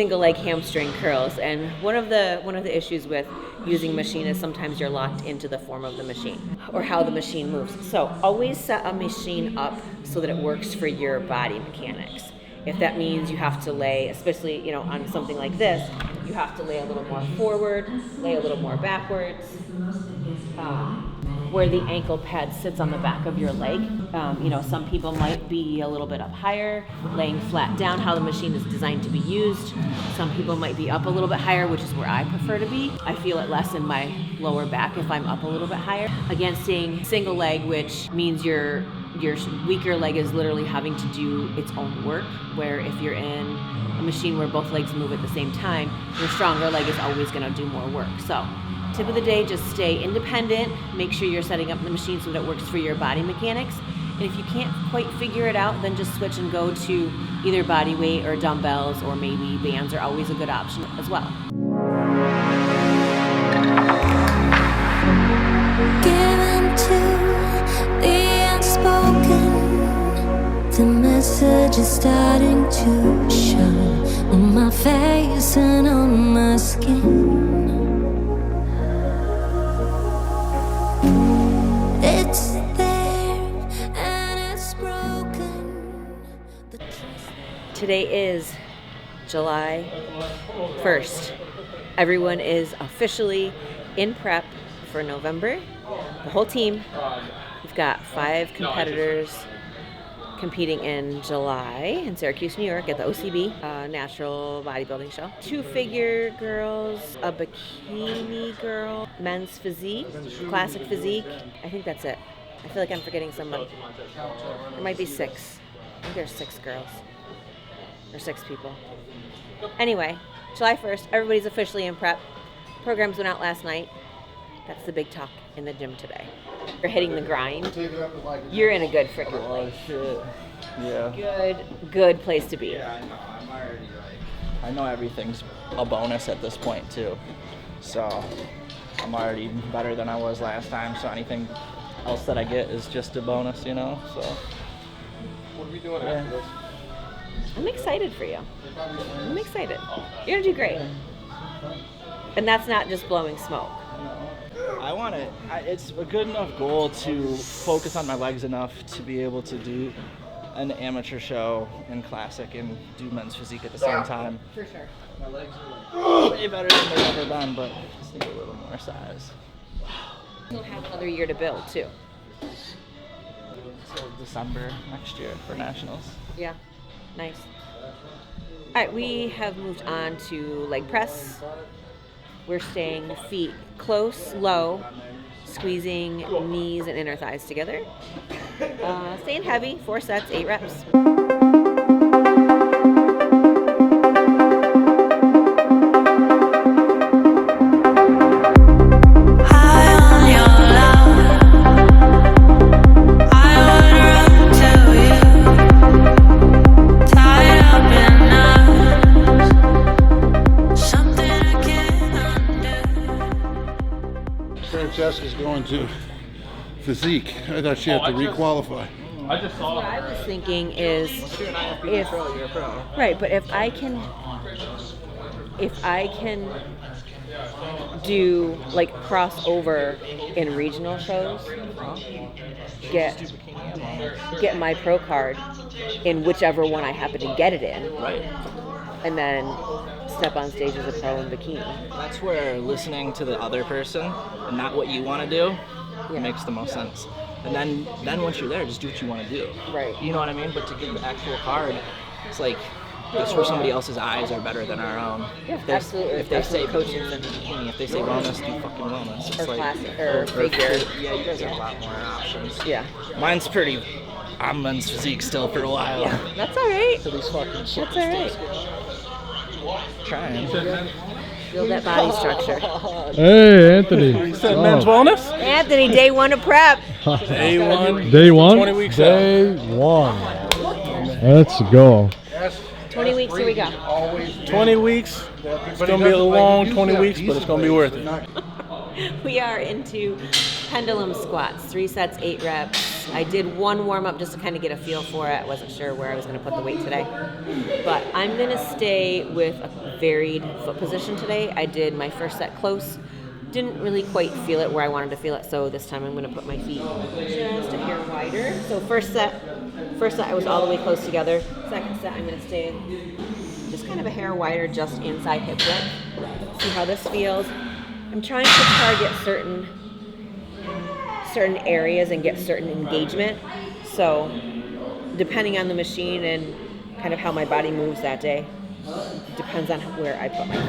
single leg hamstring curls, and one of the issues with using a machine is sometimes you're locked into the form of the machine or how the machine moves. So always set a machine up so that it works for your body mechanics. If that means you have to lay, especially on something like this, you have to lay a little more forward, lay a little more backwards. Where the ankle pad sits on the back of your leg. Some people might be a little bit up higher, laying flat down, how the machine is designed to be used. Some people might be up a little bit higher, which is where I prefer to be. I feel it less in my lower back if I'm up a little bit higher. Again, staying single leg, which means your weaker leg is literally having to do its own work, where if you're in a machine where both legs move at the same time, your stronger leg is always going to do more work. So tip of the day, just stay independent. Make sure you're setting up the machine so that it works for your body mechanics. And if you can't quite figure it out, then just switch and go to either body weight or dumbbells, or maybe bands are always a good option as well. Given to the unspoken, the message is starting to show on my face and on my skin. It's there and it's broken. Today is July 1st. Everyone is officially in prep for November. The whole team. We've got 5 competitors competing in July in Syracuse, New York at the OCB Natural Bodybuilding Show. 2-figure girls, a bikini girl, men's physique, classic physique. I think that's it. I feel like I'm forgetting someone. There might be 6. I think there's 6 girls. Or 6 people. Anyway, July 1st, everybody's officially in prep. Programs went out last night. That's the big talk in the gym today. You're hitting the grind. You're in a good freaking place. Shit. Yeah. Good place to be. Yeah, I know. I'm already I know everything's a bonus at this point too. So I'm already better than I was last time. So anything else that I get is just a bonus, So. What are we doing after this? I'm excited for you. I'm excited. You're gonna do great. And that's not just blowing smoke. I want it. It's a good enough goal to focus on my legs enough to be able to do an amateur show and classic and do men's physique at the same time. For sure. My legs are way better than they've ever been, but just need a little more size. You'll have another year to build too. Until December next year for nationals. Yeah, nice. All right, we have moved on to leg press. We're staying feet close, low, squeezing knees and inner thighs together. Staying heavy, 4 sets, 8 reps. Jessica's going to physique. I thought she had to requalify. What I was thinking is, You're an IFBB pro, you're a pro. right, but if I can do like crossover in regional shows, get my pro card in whichever one I happen to get it in, Right. and then step on stage as a pro in bikini. That's where listening to the other person and not what you want to do Yeah. makes the most sense. And then once you're there, just do what you want to do. Right. You know what I mean? But to get the actual card, it's like that's where somebody else's eyes are better than our own. Yeah, If they, absolutely. If they say Absolutely. bikini, then bikini. If they say wellness, do fucking wellness. It's Or like, classic, or figure. Yeah, you guys have a lot more options. Yeah. Mine's pretty. I'm men's physique still for a while. Yeah. That's all right. To these fucking That's all right. Trying. Build that body structure. Hey, Anthony. You said men's wellness? Anthony, day 1 of prep. Day 1. Day 1? 20 weeks Day 1. Let's go. 20 weeks, here we go. 20 weeks. It's going to be a long 20 weeks, but it's going to be worth it. We are into pendulum squats, 3 sets, 8 reps. weights. I did one warm-up just to kind of get a feel for it. I wasn't sure where I was going to put the weight today. But I'm going to stay with a varied foot position today. I did my first set close. Didn't really quite feel it where I wanted to feel it, so this time I'm going to put my feet just a hair wider. So first set I was all the way close together. Second set I'm going to stay just kind of a hair wider, just inside hip width. See how this feels. I'm trying to target certain areas and get certain engagement. So depending on the machine and kind of how my body moves that day, depends on where I put my feet.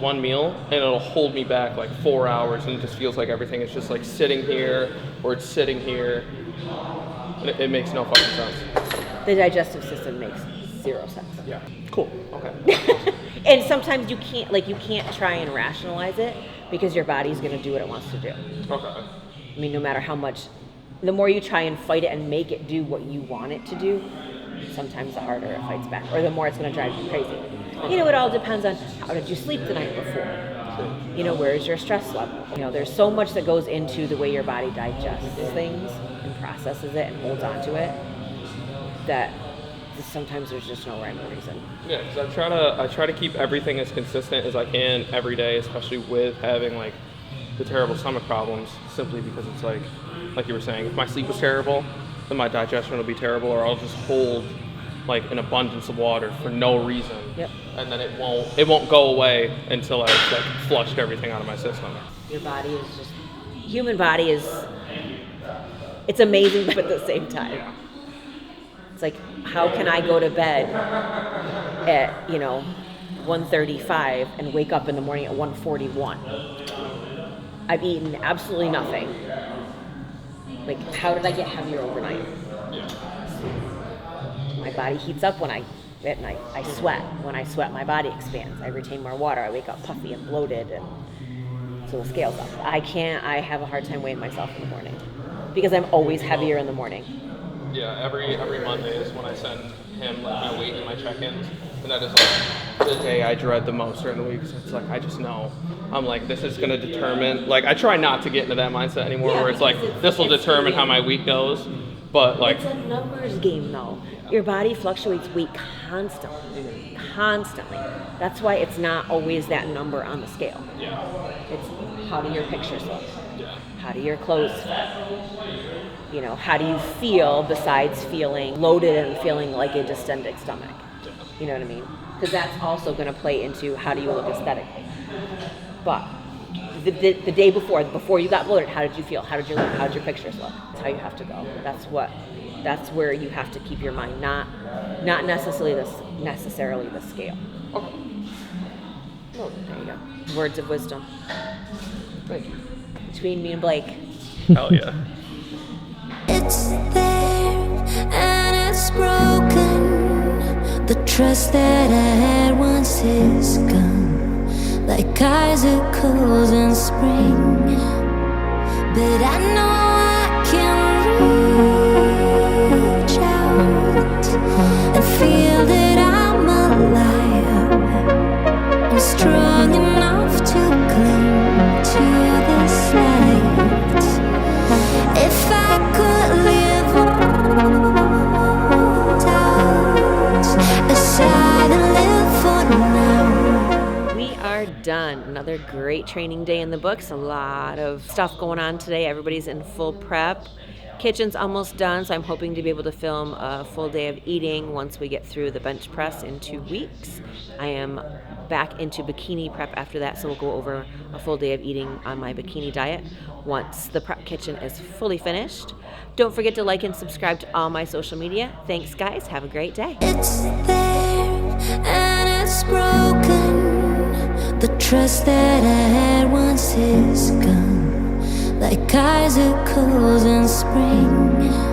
One meal and it'll hold me back like 4 hours, and it just feels like everything is just like sitting here or it's sitting here. It makes no fucking sense. The digestive system makes zero sense. Yeah. Cool. Okay. And sometimes you can't try and rationalize it because your body's going to do what it wants to do. Okay. I mean, no matter how much, the more you try and fight it and make it do what you want it to do, sometimes the harder it fights back, or the more it's going to drive you crazy. You know, it all depends on how did you sleep the night before. You know, where's your stress level? You know, there's so much that goes into the way your body digests things and processes it and holds on to it that sometimes there's just no rhyme or reason. Yeah, because I try to keep everything as consistent as I can every day, especially with having like the terrible stomach problems, simply because it's like you were saying, if my sleep was terrible, then my digestion will be terrible, or I'll just hold like an abundance of water for no reason. Yep. And then it won't go away until I've like flushed everything out of my system. Your body is just, human body is, it's amazing, but at the same time. Yeah. It's like, how can I go to bed at, 1:35 and wake up in the morning at 1:41? I've eaten absolutely nothing. Like, how did I get heavier overnight? Yeah. My body heats up at night. I sweat. When I sweat, my body expands. I retain more water. I wake up puffy and bloated, and so the scale's up. I have a hard time weighing myself in the morning because I'm always heavier in the morning. Yeah, every Monday is when I send him like my weight and my check-ins, and that is like the day I dread the most during the week. So it's like I just know I'm like, this is gonna determine. Like I try not to get into that mindset anymore, where it's like this will determine how my week goes. But like it's a numbers game though. Your body fluctuates weight constantly. That's why it's not always that number on the scale. Yeah. It's how do your pictures look? Yeah. How do your clothes fit? You know, how do you feel besides feeling loaded and feeling like a distended stomach? You know what I mean? Because that's also going to play into how do you look aesthetically. But the day before you got bloated, how did you feel? How did you look? How did your pictures look? That's how you have to go. That's where you have to keep your mind, not necessarily the scale. Okay. Oh, there you go. Words of wisdom. Good. Between me and Blake. Hell yeah. It's there and it's broken. The trust that I had once is gone, like icicles in spring. But I know I can reach out and feel that I'm alive. I'm strong enough to cling to this light. If I could live without aside and live for now. We are done. Another great training day in the books. A lot of stuff going on today. Everybody's in full prep. Kitchen's almost done, so I'm hoping to be able to film a full day of eating once we get through the bench press in 2 weeks. I am back into bikini prep after that. So we'll go over a full day of eating on my bikini diet once the prep kitchen is fully finished. Don't forget to like and subscribe to all my social media. Thanks, guys. Have a great day. It's there and it's broken. The trust that I had once is gone, like icicles in spring.